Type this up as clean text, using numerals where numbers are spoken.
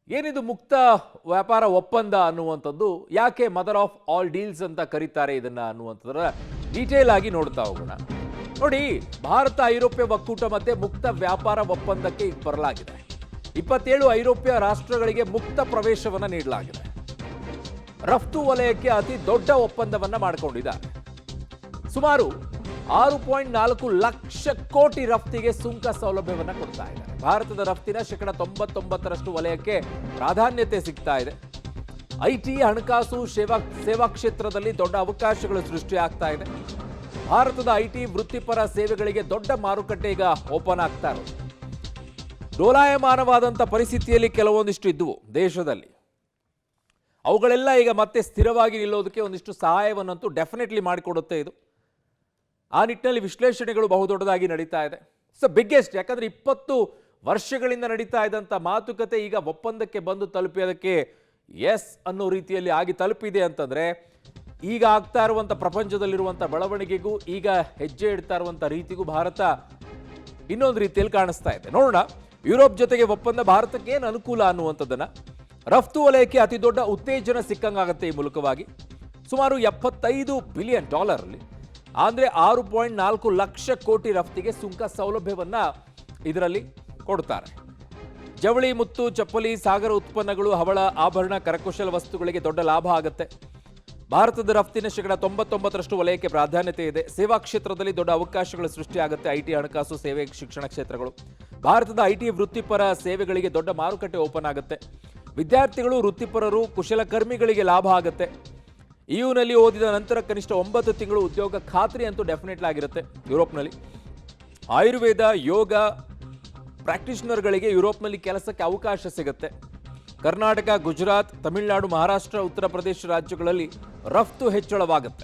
ಏನಿದು ಮುಕ್ತ ವ್ಯಾಪಾರ ಒಪ್ಪಂದ ಅನ್ನುವಂಥದ್ದು ಯಾಕೆ ಮದರ್ ಆಫ್ ಆಲ್ ಡೀಲ್ಸ್ ಅಂತ ಕರೀತಾರೆ ಇದನ್ನ ಅನ್ನುವಂಥದ್ರ ಡೀಟೇಲ್ ಆಗಿ ನೋಡ್ತಾ ಹೋಗೋಣ. ನೋಡಿ, ಭಾರತ ಐರೋಪ್ಯ ಒಕ್ಕೂಟ ಮತ್ತೆ ಮುಕ್ತ ವ್ಯಾಪಾರ ಒಪ್ಪಂದಕ್ಕೆ ಈಗ ಬರಲಾಗಿದೆ. 27 ಐರೋಪ್ಯ ರಾಷ್ಟ್ರಗಳಿಗೆ ಮುಕ್ತ ಪ್ರವೇಶವನ್ನ ನೀಡಲಾಗಿದೆ. ರಫ್ತು ವಲಯಕ್ಕೆ ಅತಿ ದೊಡ್ಡ ಒಪ್ಪಂದವನ್ನ ಮಾಡಿಕೊಂಡಿದ್ದಾರೆ. ಸುಮಾರು 6.4 ಲಕ್ಷ ಕೋಟಿ ರಫ್ತಿಗೆ ಸುಂಕ ಸೌಲಭ್ಯವನ್ನ ಕೊಡ್ತಾ ಇದೆ. ಭಾರತದ ರಫ್ತಿನ 99% ವಲಯಕ್ಕೆ ಪ್ರಾಧಾನ್ಯತೆ ಸಿಗ್ತಾ ಇದೆ. ಐಟಿ, ಹಣಕಾಸು, ಸೇವಾ ಕ್ಷೇತ್ರದಲ್ಲಿ ದೊಡ್ಡ ಅವಕಾಶಗಳು ಸೃಷ್ಟಿಯಾಗ್ತಾ ಇದೆ. ಭಾರತದ ಐಟಿ ವೃತ್ತಿಪರ ಸೇವೆಗಳಿಗೆ ದೊಡ್ಡ ಮಾರುಕಟ್ಟೆ ಈಗ ಓಪನ್ ಆಗ್ತಾ ಇರೋದು. ಡೋಲಾಯಮಾನವಾದಂಥ ಪರಿಸ್ಥಿತಿಯಲ್ಲಿ ಕೆಲವೊಂದಿಷ್ಟು ಇದ್ದುವು ದೇಶದಲ್ಲಿ. ಅವುಗಳೆಲ್ಲ ಈಗ ಮತ್ತೆ ಸ್ಥಿರವಾಗಿ ನಿಲ್ಲೋದಕ್ಕೆ ಒಂದಿಷ್ಟು ಸಹಾಯವನ್ನಂತೂ ಡೆಫಿನೆಟ್ಲಿ ಮಾಡಿಕೊಡುತ್ತೆ ಇದು. ಆ ನಿಟ್ಟಿನಲ್ಲಿ ವಿಶ್ಲೇಷಣೆಗಳು ಬಹುದೊಡ್ಡದಾಗಿ ನಡೀತಾ ಇದೆ. ಬಿಗ್ಗೆಸ್ಟ್, ಯಾಕಂದ್ರೆ 20 ವರ್ಷಗಳಿಂದ ನಡೀತಾ ಇದ್ದಂಥ ಮಾತುಕತೆ ಈಗ ಒಪ್ಪಂದಕ್ಕೆ ಬಂದು ತಲುಪಿಯೋದಕ್ಕೆ ಎಸ್ ಅನ್ನೋ ರೀತಿಯಲ್ಲಿ ಆಗಿ ತಲುಪಿದೆ ಅಂತಂದ್ರೆ ಈಗ ಆಗ್ತಾ ಇರುವಂಥ ಪ್ರಪಂಚದಲ್ಲಿರುವಂಥ ಬೆಳವಣಿಗೆಗೂ ಈಗ ಹೆಜ್ಜೆ ಇಡ್ತಾ ಇರುವಂಥ ರೀತಿಗೂ ಭಾರತ ಇನ್ನೊಂದು ರೀತಿಯಲ್ಲಿ ಕಾಣಿಸ್ತಾ ಇದೆ. ನೋಡೋಣ, ಯುರೋಪ್ ಜೊತೆಗೆ ಒಪ್ಪಂದ ಭಾರತಕ್ಕೆ ಏನು ಅನುಕೂಲ ಅನ್ನುವಂಥದ್ದನ್ನ. ರಫ್ತು ವಲಯಕ್ಕೆ ಅತಿ ದೊಡ್ಡ ಉತ್ತೇಜನ ಸಿಕ್ಕಂಗಾಗುತ್ತೆ ಈ ಮೂಲಕವಾಗಿ. ಸುಮಾರು $75 ಬಿಲಿಯನ್ ಅಲ್ಲಿ ಅಂದರೆ 6.4 ಲಕ್ಷ ಕೋಟಿ ರಫ್ತಿಗೆ ಸುಂಕ ಸೌಲಭ್ಯವನ್ನ ಇದರಲ್ಲಿ ಕೊಡ್ತಾರೆ. ಜವಳಿ, ಮುತ್ತು, ಚಪ್ಪಲಿ, ಸಾಗರ ಉತ್ಪನ್ನಗಳು, ಹವಳ, ಆಭರಣ, ಕರಕುಶಲ ವಸ್ತುಗಳಿಗೆ ದೊಡ್ಡ ಲಾಭ ಆಗುತ್ತೆ. ಭಾರತದ ರಫ್ತಿನ 99% ವಲಯಕ್ಕೆ ಪ್ರಾಧಾನ್ಯತೆ ಇದೆ. ಸೇವಾ ಕ್ಷೇತ್ರದಲ್ಲಿ ದೊಡ್ಡ ಅವಕಾಶಗಳು ಸೃಷ್ಟಿಯಾಗುತ್ತೆ. ಐಟಿ, ಹಣಕಾಸು, ಸೇವೆ, ಶಿಕ್ಷಣ ಕ್ಷೇತ್ರಗಳು. ಭಾರತದ ಐಟಿ ವೃತ್ತಿಪರ ಸೇವೆಗಳಿಗೆ ದೊಡ್ಡ ಮಾರುಕಟ್ಟೆ ಓಪನ್ ಆಗುತ್ತೆ. ವಿದ್ಯಾರ್ಥಿಗಳು, ವೃತ್ತಿಪರರು, ಕುಶಲಕರ್ಮಿಗಳಿಗೆ ಲಾಭ ಆಗುತ್ತೆ. ಯುನಲ್ಲಿ ಓದಿದ ನಂತರ ಕನಿಷ್ಠ 9 ತಿಂಗಳು ಉದ್ಯೋಗ ಖಾತ್ರಿ ಅಂತೂ ಡೆಫಿನೆಟ್ಲಿ ಆಗಿರುತ್ತೆ ಯುರೋಪ್ನಲ್ಲಿ. ಆಯುರ್ವೇದ, ಯೋಗ ಪ್ರಾಕ್ಟೀಷನರ್ಗಳಿಗೆ ಯುರೋಪ್ನಲ್ಲಿ ಕೆಲಸಕ್ಕೆ ಅವಕಾಶ ಸಿಗುತ್ತೆ. ಕರ್ನಾಟಕ, ಗುಜರಾತ್, ತಮಿಳುನಾಡು, ಮಹಾರಾಷ್ಟ್ರ, ಉತ್ತರ ಪ್ರದೇಶ ರಾಜ್ಯಗಳಲ್ಲಿ ರಫ್ತು ಹೆಚ್ಚಳವಾಗುತ್ತೆ.